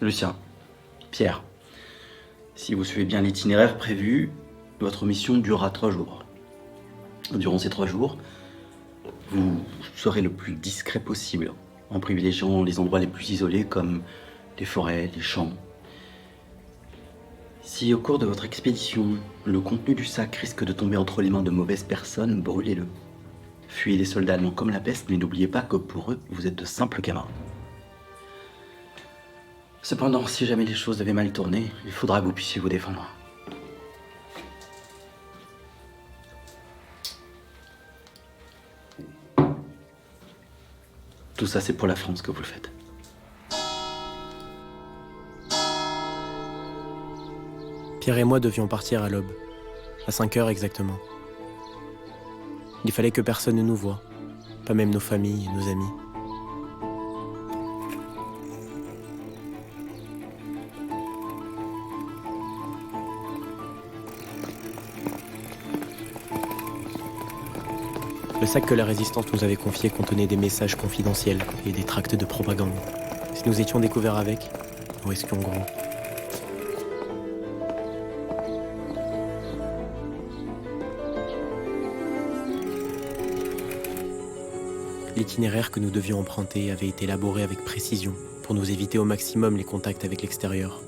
Lucien, Pierre, si vous suivez bien l'itinéraire prévu, votre mission durera 3 jours. Durant ces 3 jours, vous serez le plus discret possible, en privilégiant les endroits les plus isolés comme les forêts, les champs. Si au cours de votre expédition, le contenu du sac risque de tomber entre les mains de mauvaises personnes, brûlez-le. Fuyez les soldats allemands comme la peste, mais n'oubliez pas que pour eux, vous êtes de simples camarades. Cependant, si jamais les choses devaient mal tourner, il faudra que vous puissiez vous défendre. Tout ça, c'est pour la France que vous le faites. Pierre et moi devions partir à l'aube, à 5 heures exactement. Il fallait que personne ne nous voie, pas même nos familles et nos amis. Le sac que la résistance nous avait confié contenait des messages confidentiels et des tracts de propagande. Si nous étions découverts avec, nous risquions gros. L'itinéraire que nous devions emprunter avait été élaboré avec précision pour nous éviter au maximum les contacts avec l'extérieur.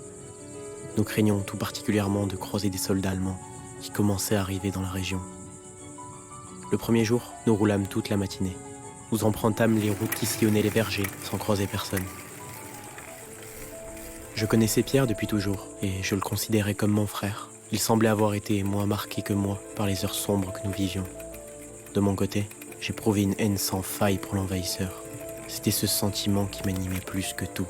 Nous craignions tout particulièrement de croiser des soldats allemands qui commençaient à arriver dans la région. Le premier jour, nous roulâmes toute la matinée. Nous empruntâmes les routes qui sillonnaient les vergers sans croiser personne. Je connaissais Pierre depuis toujours et je le considérais comme mon frère. Il semblait avoir été moins marqué que moi par les heures sombres que nous vivions. De mon côté, j'éprouvais une haine sans faille pour l'envahisseur. C'était ce sentiment qui m'animait plus que tout.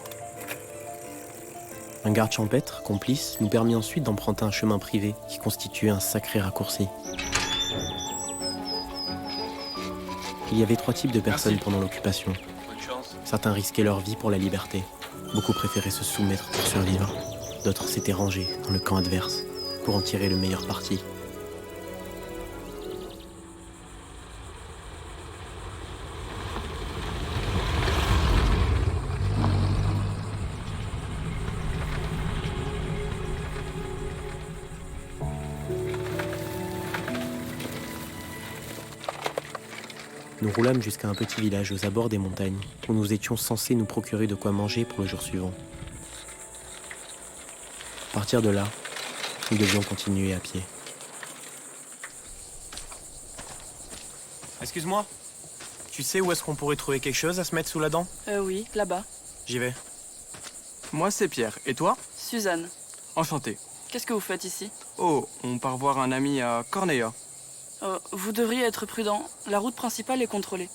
Un garde champêtre, complice, nous permit ensuite d'emprunter un chemin privé qui constituait un sacré raccourci. Il y avait 3 types de personnes pendant l'occupation. Certains risquaient leur vie pour la liberté. Beaucoup préféraient se soumettre pour survivre. D'autres s'étaient rangés dans le camp adverse pour en tirer le meilleur parti. Nous roulâmes jusqu'à un petit village aux abords des montagnes, où nous étions censés nous procurer de quoi manger pour le jour suivant. À partir de là, nous devions continuer à pied. Excuse-moi, tu sais où est-ce qu'on pourrait trouver quelque chose à se mettre sous la dent? Oui, là-bas. J'y vais. Moi, c'est Pierre. Et toi? Suzanne. Enchanté. Qu'est-ce que vous faites ici? Oh, on part voir un ami à Corneilla. Vous devriez être prudent. La route principale est contrôlée.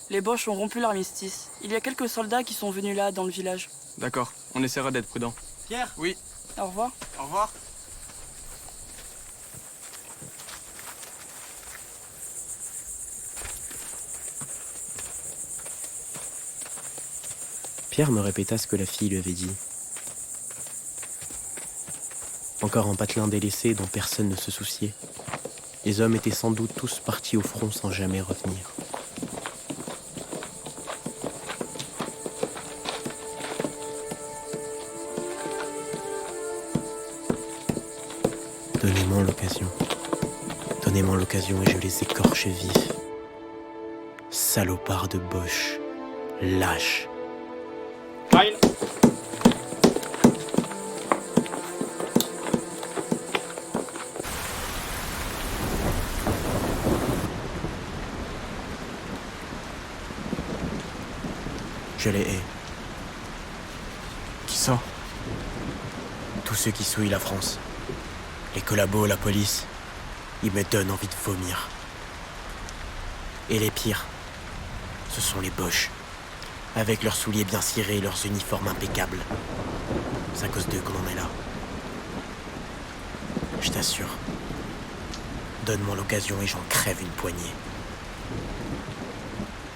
Les Boches ont rompu l'armistice. Il y a quelques soldats qui sont venus là, dans le village. D'accord, on essaiera d'être prudent. Pierre? Oui. Au revoir. Au revoir. Pierre me répéta ce que la fille lui avait dit. Encore un patelin délaissé dont personne ne se souciait. Les hommes étaient sans doute tous partis au front sans jamais revenir. Donnez-moi l'occasion. Donnez-moi l'occasion et je les écorche vifs. Salopards de Boche. Lâches. Je les hais. Qui ça? Tous ceux qui souillent la France. Les collabos, la police. Ils me donnent envie de vomir. Et les pires, ce sont les Boches. Avec leurs souliers bien cirés et leurs uniformes impeccables. C'est à cause d'eux qu'on en est là. Je t'assure. Donne-moi l'occasion et j'en crève une poignée.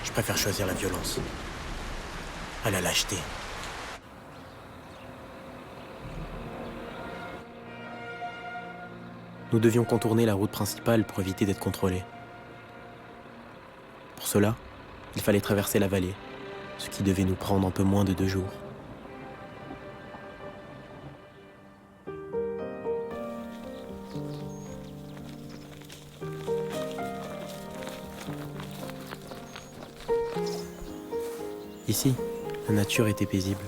Je préfère choisir la violence à la lâcheté. Nous devions contourner la route principale pour éviter d'être contrôlés. Pour cela, il fallait traverser la vallée, ce qui devait nous prendre un peu moins de 2 jours. Ici, la nature était paisible,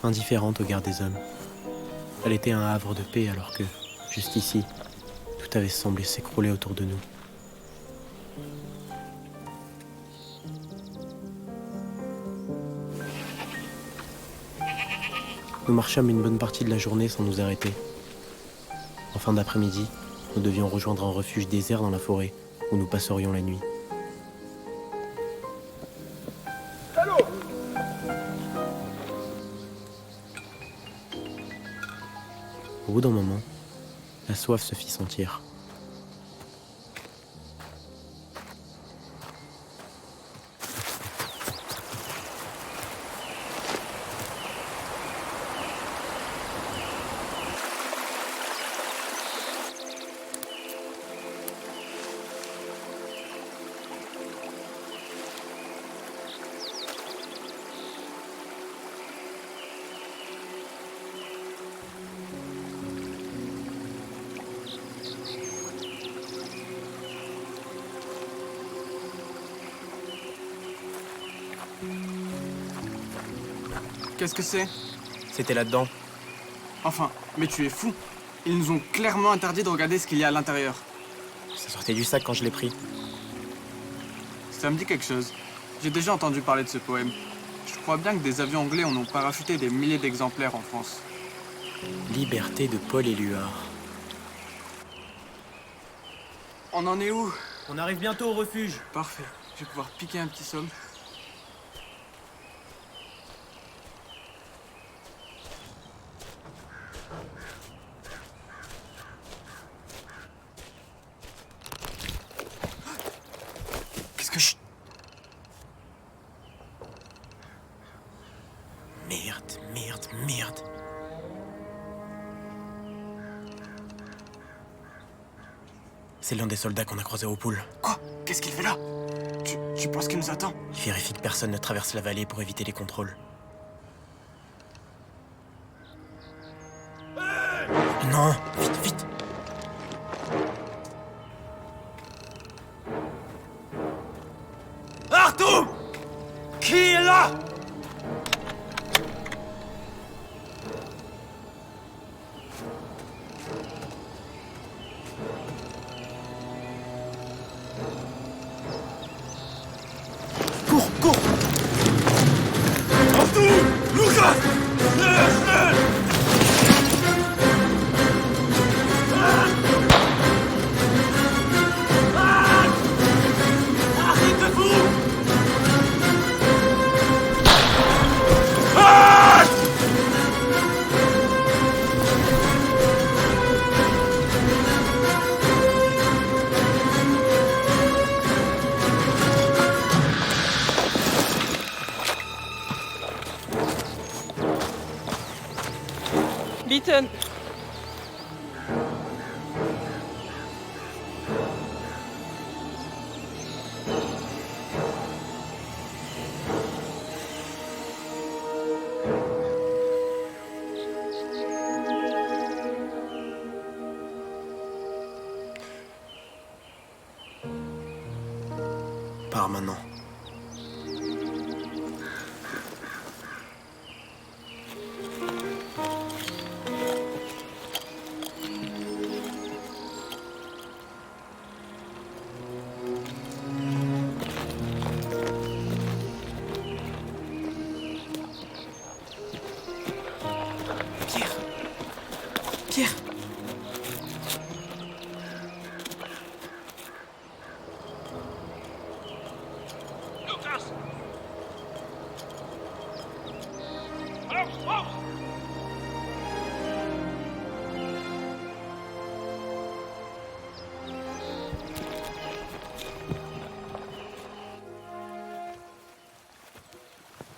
indifférente au regard des hommes. Elle était un havre de paix alors que, jusqu'ici, tout avait semblé s'écrouler autour de nous. Nous marchâmes une bonne partie de la journée sans nous arrêter. En fin d'après-midi, nous devions rejoindre un refuge désert dans la forêt où nous passerions la nuit. Au bout d'un moment, la soif se fit sentir. Qu'est-ce que c'est? C'était là-dedans. Enfin, mais tu es fou. Ils nous ont clairement interdit de regarder ce qu'il y a à l'intérieur. Ça sortait du sac quand je l'ai pris. Ça me dit quelque chose. J'ai déjà entendu parler de ce poème. Je crois bien que des avions anglais en ont parachuté des milliers d'exemplaires en France. Liberté de Paul Éluard. On en est où? On arrive bientôt au refuge. Parfait. Je vais pouvoir piquer un petit somme. Qu'est-ce que je... Merde. C'est l'un des soldats qu'on a croisé au pool. Quoi? Qu'est-ce qu'il fait là? Tu penses qu'il nous attend? Il vérifie que personne ne traverse la vallée pour éviter les contrôles. Non, vite. Arthur! Qui est là? Cours! Arthur! Lucas! Arrête de fou! Beaton, Pars maintenant.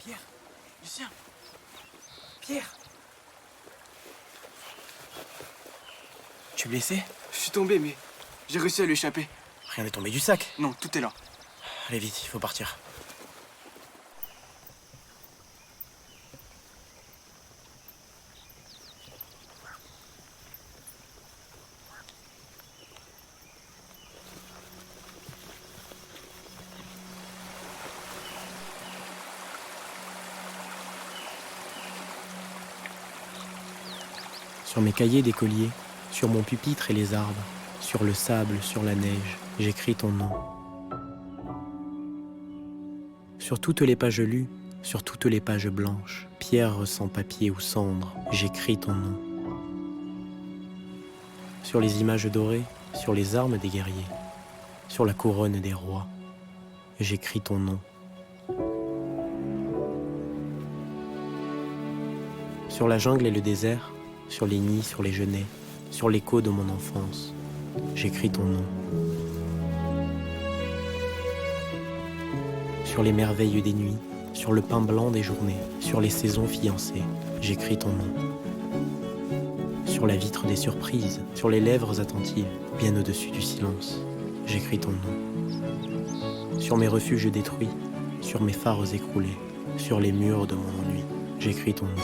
Pierre! Lucien! Pierre! Tu es blessé? Je suis tombé, mais j'ai réussi à lui échapper. Rien n'est tombé du sac. Non, tout est là. Allez vite, il faut partir. Sur mes cahiers d'écolier, sur mon pupitre et les arbres, sur le sable, sur la neige, j'écris ton nom. Sur toutes les pages lues, sur toutes les pages blanches, pierre sans papier ou cendre, j'écris ton nom. Sur les images dorées, sur les armes des guerriers, sur la couronne des rois, j'écris ton nom. Sur la jungle et le désert, sur les nids, sur les genêts, sur l'écho de mon enfance, j'écris ton nom. Sur les merveilles des nuits, sur le pain blanc des journées, sur les saisons fiancées, j'écris ton nom. Sur la vitre des surprises, sur les lèvres attentives, bien au-dessus du silence, j'écris ton nom. Sur mes refuges détruits, sur mes phares écroulés, sur les murs de mon ennui, j'écris ton nom.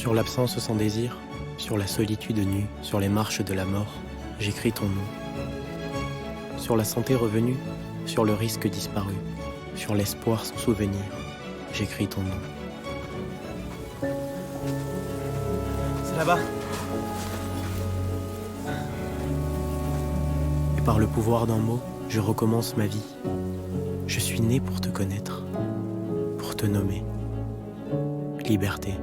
Sur l'absence sans désir, sur la solitude nue, sur les marches de la mort, j'écris ton nom. Sur la santé revenue, sur le risque disparu, sur l'espoir sans souvenir, j'écris ton nom. C'est là-bas. Et par le pouvoir d'un mot, je recommence ma vie. Je suis né pour te connaître, pour te nommer. Liberté.